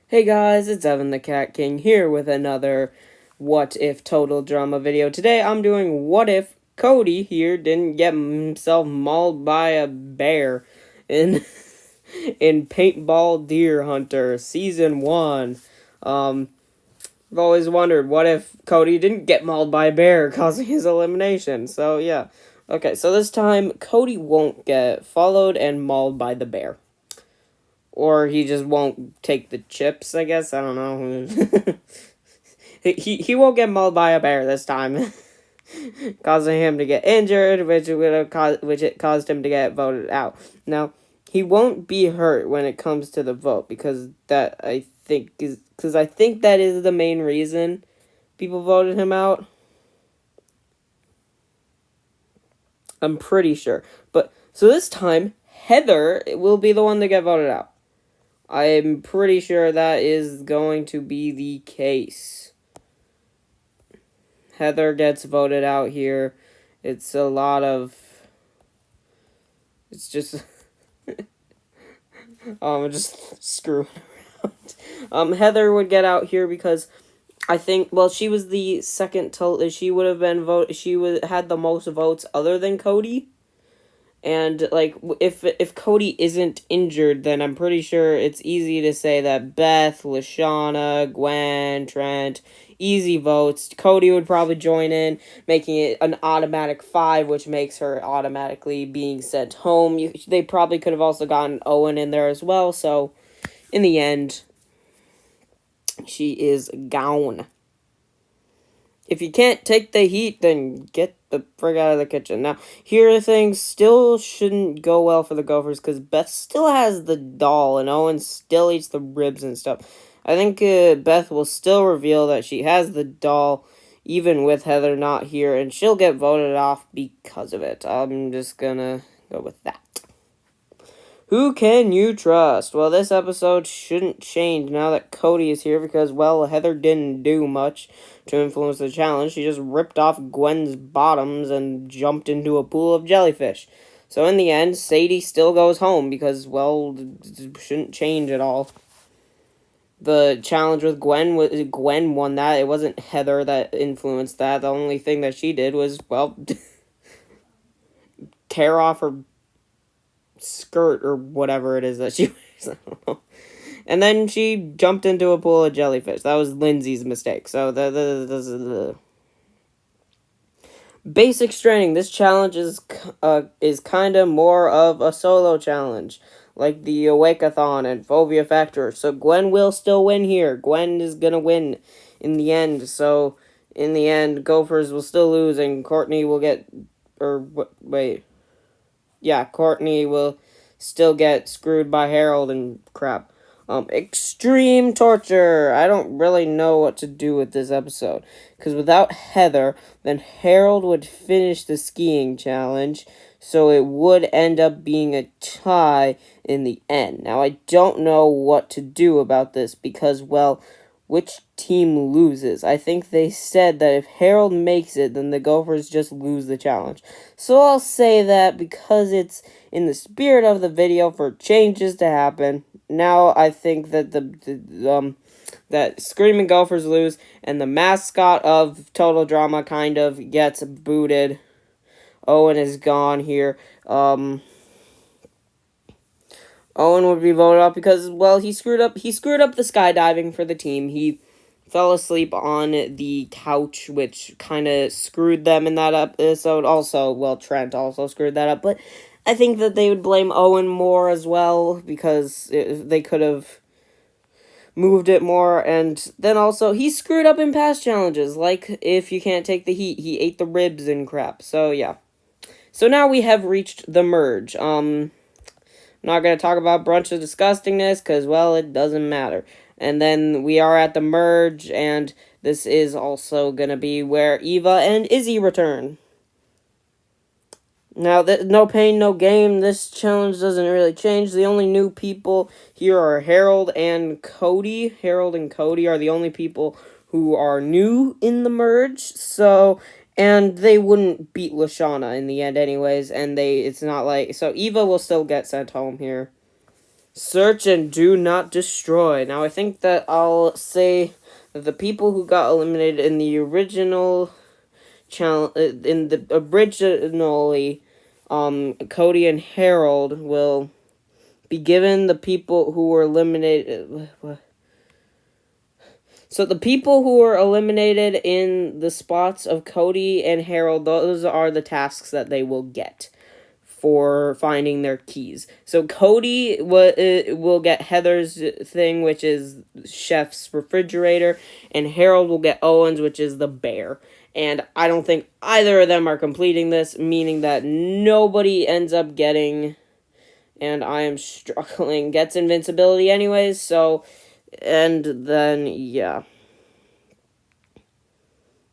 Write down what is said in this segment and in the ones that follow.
Hey guys, it's Evan the Cat King here with another What If Total Drama video. Today I'm doing What If Cody here didn't get himself mauled by a bear in in Paintball Deer Hunter Season 1. I've always wondered what if Cody didn't get mauled by a bear causing his elimination. So yeah. Okay, so this time Cody won't get followed and mauled by the bear. Or he just won't take the chips, I guess. I don't know. he won't get mauled by a bear this time. Causing him to get injured, which it caused him to get voted out. Now, he won't be hurt when it comes to the vote, because I think that is the main reason people voted him out. I'm pretty sure. But, so this time, Heather will be the one to get voted out. I'm pretty sure that is going to be the case. Heather gets voted out here. It's a lot of... It's just... just screwing around. Heather would get out here because I think, well, she was the second to... She would have been had the most votes other than Cody. And, like, if Cody isn't injured, then I'm pretty sure it's easy to say that Beth, Lashana, Gwen, Trent, easy votes. Cody would probably join in, making it an automatic 5, which makes her automatically being sent home. They probably could have also gotten Owen in there as well, so in the end, she is gone. If you can't take the heat, then get the frig out of the kitchen. Now, here things still shouldn't go well for the Gophers, because Beth still has the doll, and Owen still eats the ribs and stuff. I think Beth will still reveal that she has the doll, even with Heather not here, and she'll get voted off because of it. I'm just gonna go with that. Who can you trust? Well, this episode shouldn't change now that Cody is here because, well, Heather didn't do much to influence the challenge. She just ripped off Gwen's bottoms and jumped into a pool of jellyfish. So in the end, Sadie still goes home because, well, it shouldn't change at all. The challenge with Gwen won that. It wasn't Heather that influenced that. The only thing that she did was, well, tear off her skirt or whatever it is that she wears. I don't know. And then she jumped into a pool of jellyfish. That was Lindsay's mistake. So the basic straining. This challenge is kind of more of a solo challenge, like the Awake-a-thon and Phobia Factor. So Gwen will still win here. Gwen is gonna win in the end. So in the end, Gophers will still lose, and Courtney will get Courtney will still get screwed by Harold and crap. Extreme torture. I don't really know what to do with this episode. Because without Heather, then Harold would finish the skiing challenge. So it would end up being a tie in the end. Now, I don't know what to do about this because, well, which team loses? I think they said that if Harold makes it, then the Gophers just lose the challenge. So I'll say that because it's in the spirit of the video for changes to happen. Now I think that that Screaming Gophers lose, and the mascot of Total Drama kind of gets booted. Owen is gone here. Owen would be voted off because, well, he screwed up the skydiving for the team. He fell asleep on the couch, which kind of screwed them in that episode. Also, well, Trent also screwed that up, but I think that they would blame Owen more as well because they could have moved it more. And then also, he screwed up in past challenges, like if you can't take the heat, he ate the ribs and crap. So, yeah. So now we have reached the merge. I'm not going to talk about Brunch of Disgustingness because, well, it doesn't matter. And then we are at the merge, and this is also going to be where Eva and Izzy return. Now, no pain, no game. This challenge doesn't really change. The only new people here are Harold and Cody. Harold and Cody are the only people who are new in the merge. So, and they wouldn't beat Lashana in the end anyways. And it's not like... So, Eva will still get sent home here. Search and do not destroy. Now, I think that I'll say that the people who got eliminated in the original challenge, in the originally, Cody and Harold will be given the people who were eliminated. So the people who were eliminated in the spots of Cody and Harold, those are the tasks that they will get for finding their keys. So Cody will get Heather's thing, which is Chef's refrigerator, and Harold will get Owen's, which is the bear. And I don't think either of them are completing this, meaning that nobody ends up getting, and I am struggling, gets invincibility anyways, so, and then, yeah.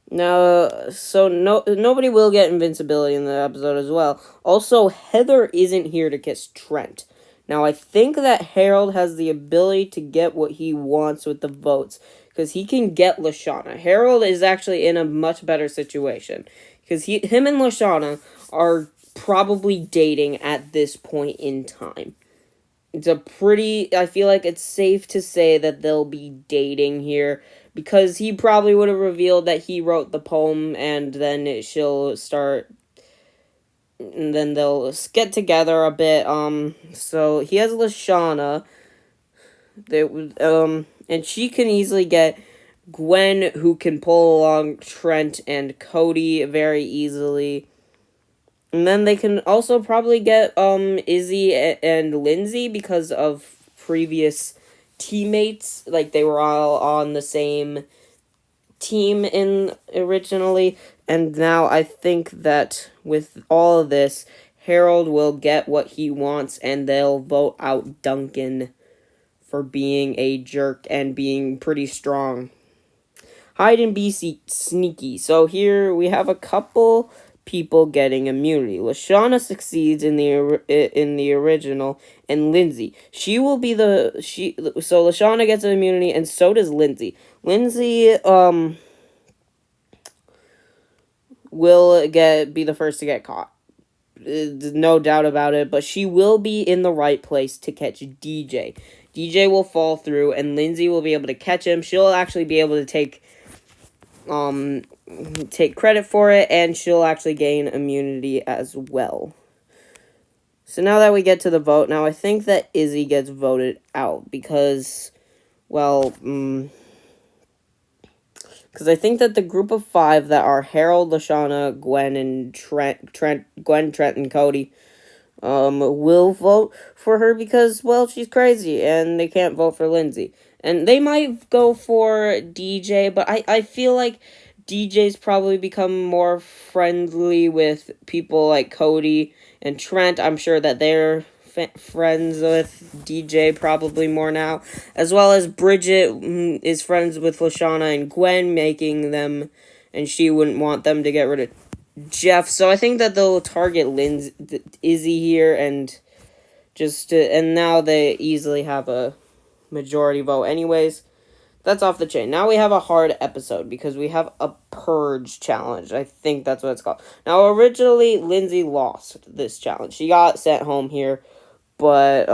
No, so nobody will get invincibility in the episode as well. Also, Heather isn't here to kiss Trent. Now, I think that Harold has the ability to get what he wants with the votes, because he can get Lashana. Harold is actually in a much better situation, because him and Lashana are probably dating at this point in time. I feel like it's safe to say that they'll be dating here, because he probably would have revealed that he wrote the poem, and then she'll start, and then they'll get together a bit. So he has Lashana, and she can easily get Gwen, who can pull along Trent and Cody very easily. And then they can also probably get Izzy and Lindsay because of previous teammates. Like, they were all on the same team in originally. And now I think that with all of this, Harold will get what he wants, and they'll vote out Duncan for being a jerk and being pretty strong. Hide and be sneaky. So here we have a couple people getting immunity. Lashana succeeds in the original, and Lindsay. So Lashana gets immunity, and so does Lindsay. Lindsay will be the first to get caught. No doubt about it, but she will be in the right place to catch DJ. DJ will fall through, and Lindsay will be able to catch him. She'll actually be able to take credit for it, and she'll actually gain immunity as well. So now that we get to the vote, now I think that Izzy gets voted out because, well, because I think that the group of 5 that are Harold, Lashana, Gwen, and Trent, and Cody, will vote for her because, well, she's crazy, and they can't vote for Lindsay. And they might go for DJ, but I feel like DJ's probably become more friendly with people like Cody and Trent. I'm sure that they're friends with DJ probably more now. As well as Bridget is friends with Lashana and Gwen, making them, and she wouldn't want them to get rid of Jeff. So I think that they'll target Izzy here, and and now they easily have a majority vote anyways. That's off the chain. Now we have a hard episode because we have a purge challenge. I think that's what it's called. Now, originally, Lindsay lost this challenge. She got sent home here, but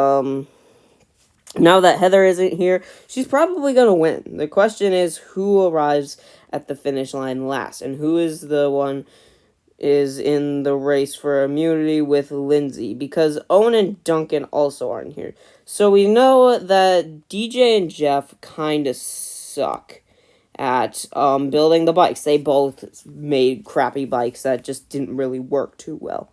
now that Heather isn't here, she's probably going to win. The question is who arrives at the finish line last, and who is the one is in the race for immunity with Lindsay, because Owen and Duncan also aren't here. So we know that DJ and Jeff kind of suck at building the bikes. They both made crappy bikes that just didn't really work too well.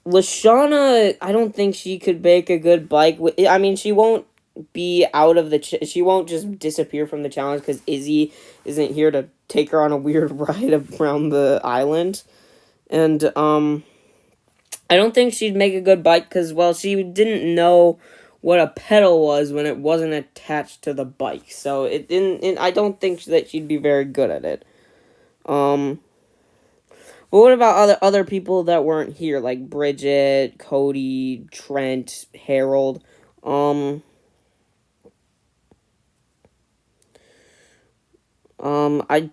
Lashana, I don't think she could make a good bike. I mean, she won't be out of the... she won't just disappear from the challenge because Izzy isn't here to take her on a weird ride around the island. And, I don't think she'd make a good bike because, well, she didn't know what a pedal was when it wasn't attached to the bike. So, I don't think that she'd be very good at it. But what about other people that weren't here, like Bridget, Cody, Trent, Harold? I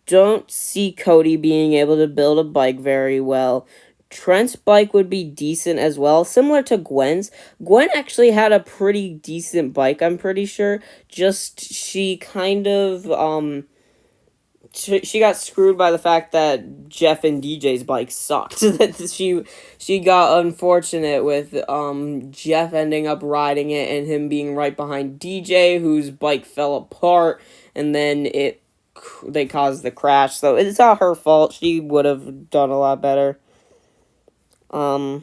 don't see Cody being able to build a bike very well. Trent's bike would be decent as well, similar to Gwen's. Gwen actually had a pretty decent bike, I'm pretty sure. Just she kind of she got screwed by the fact that Jeff and DJ's bike sucked. That she got unfortunate with Jeff ending up riding it and him being right behind DJ, whose bike fell apart, and then they caused the crash. So it's not her fault. She would have done a lot better. And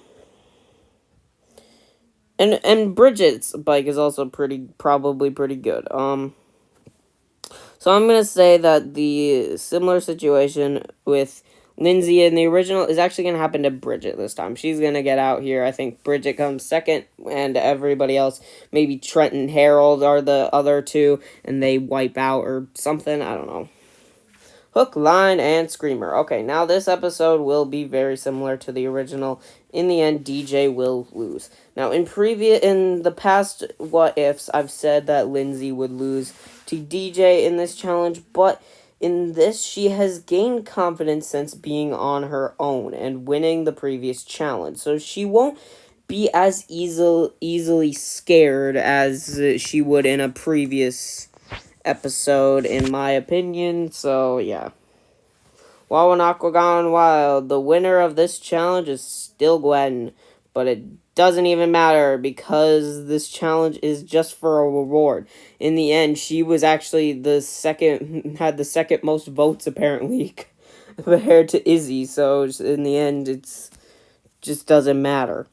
Bridget's bike is also probably pretty good. So I'm going to say that the similar situation with Lindsay in the original is actually going to happen to Bridget this time. She's going to get out here. I think Bridget comes second, and everybody else, maybe Trent and Harold are the other two, and they wipe out or something. I don't know. Hook, line, and screamer. Okay, now this episode will be very similar to the original. In the end, DJ will lose. Now, in the past what ifs, I've said that Lindsay would lose to DJ in this challenge, but in this, she has gained confidence since being on her own and winning the previous challenge. So she won't be as easily scared as she would in a previous episode, in my opinion. So yeah, Wow and Aqua Gone Wild, the winner of this challenge is still Gwen, but it doesn't even matter because this challenge is just for a reward. In the end, she was actually had the second most votes apparently compared to Izzy, so in the end it's just doesn't matter.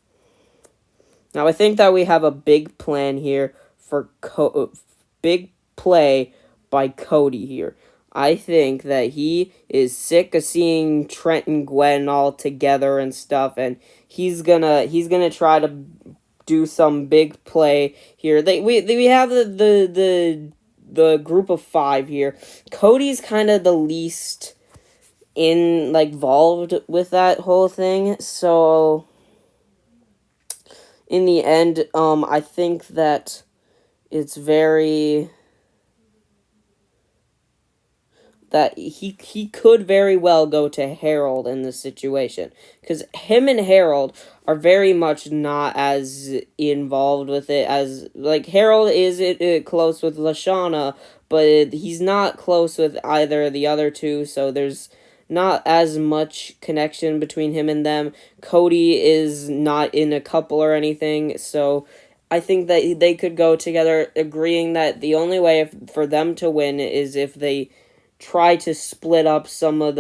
Now I think that we have a big plan here for big play by Cody here. I think that he is sick of seeing Trent and Gwen all together and stuff, and he's gonna try to do some big play here. We have the group of 5 here. Cody's kind of the least involved with that whole thing, so in the end, I think that it's that he could very well go to Harold in this situation, because him and Harold are very much not as involved with it as, Harold is close with Lashana, but he's not close with either of the other two, so there's not as much connection between him and them. Cody is not in a couple or anything, so I think that they could go together, agreeing that the only way for them to win is if they try to split up some of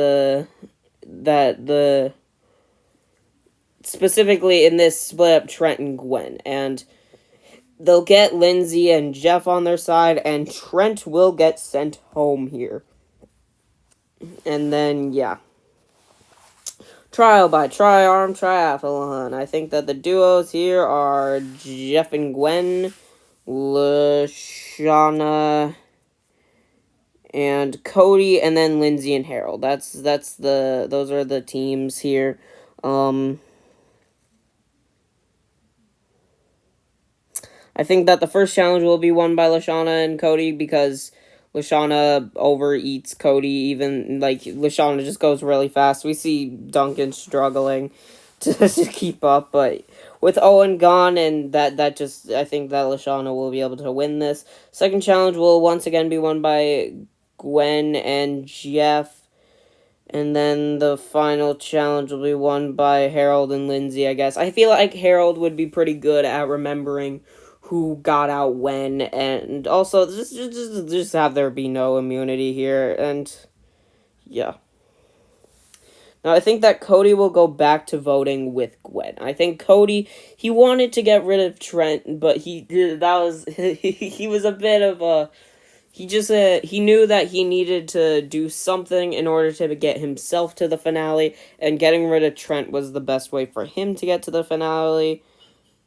specifically in this split up Trent and Gwen, and they'll get Lindsay and Jeff on their side, and Trent will get sent home here. And then, yeah. Trial by Tri-Arm Triathlon. I think that the duos here are Jeff and Gwen, Lashana, and Cody, and then Lindsay and Harold. Those are the teams here. I think that the first challenge will be won by Lashana and Cody because Lashana overeats Cody. Even Lashana just goes really fast. We see Duncan struggling to keep up, but with Owen gone, and I think that Lashana will be able to win this. Second challenge will once again be won by Gwen and Jeff, and then the final challenge will be won by Harold and Lindsay, I guess. I feel like Harold would be pretty good at remembering who got out when, and also just have there be no immunity here, and yeah. Now, I think that Cody will go back to voting with Gwen. I think Cody, he wanted to get rid of Trent, but he was a bit of a... He knew that he needed to do something in order to get himself to the finale, and getting rid of Trent was the best way for him to get to the finale.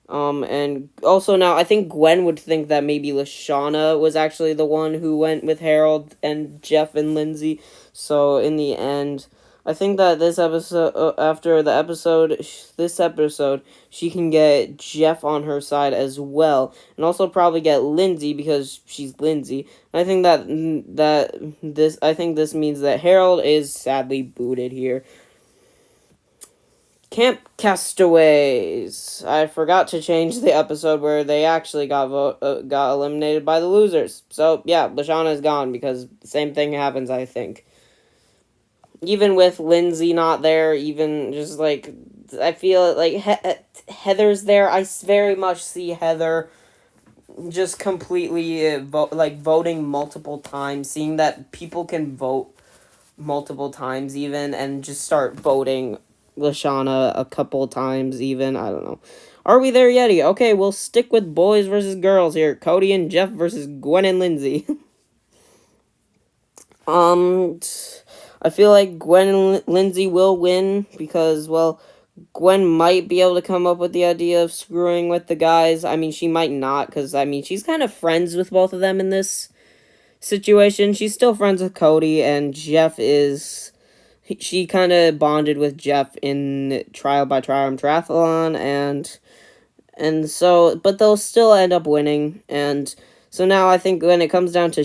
And also now, I think Gwen would think that maybe Lashana was actually the one who went with Harold and Jeff and Lindsay. So, in the end, I think that this episode, she can get Jeff on her side as well, and also probably get Lindsay because she's Lindsay. I think this means that Harold is sadly booted here. Camp Castaways. I forgot to change the episode where they actually got eliminated by the losers. So yeah, Lashana is gone because the same thing happens, I think. Even with Lindsay not there, even just like I feel like Heather's there. I very much see Heather just completely voting multiple times, seeing that people can vote multiple times even, and just start voting Lashana a couple times even. I don't know. Are we there yet? Okay, we'll stick with boys versus girls here. Cody and Jeff versus Gwen and Lindsay. I feel like Gwen and Lindsay will win because, well, Gwen might be able to come up with the idea of screwing with the guys. I mean, she might not because, I mean, she's kind of friends with both of them in this situation. She's still friends with Cody, and Jeff is... She kind of bonded with Jeff in Trial by Triumph Triathlon, and so... But they'll still end up winning, and... So now I think when it comes down to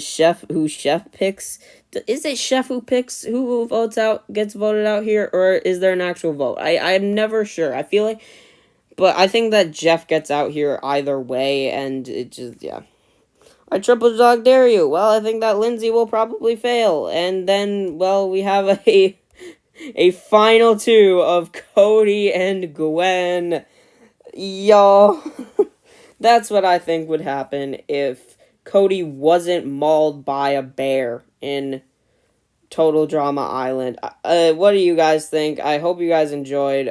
who Chef picks, is it Chef who picks who gets voted out here, or is there an actual vote? I'm never sure. I feel like, but I think that Jeff gets out here either way, and it just, yeah. I triple dog dare you. Well, I think that Lindsay will probably fail, and then, well, we have a final two of Cody and Gwen. Y'all, that's what I think would happen if Cody wasn't mauled by a bear in Total Drama Island. What do you guys think? I hope you guys enjoyed.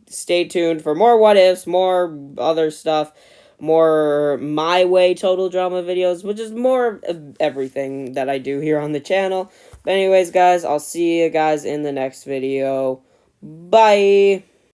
Stay tuned for more what ifs, more other stuff, more my way Total Drama videos, which is more of everything that I do here on the channel. But anyways, guys, I'll see you guys in the next video. Bye!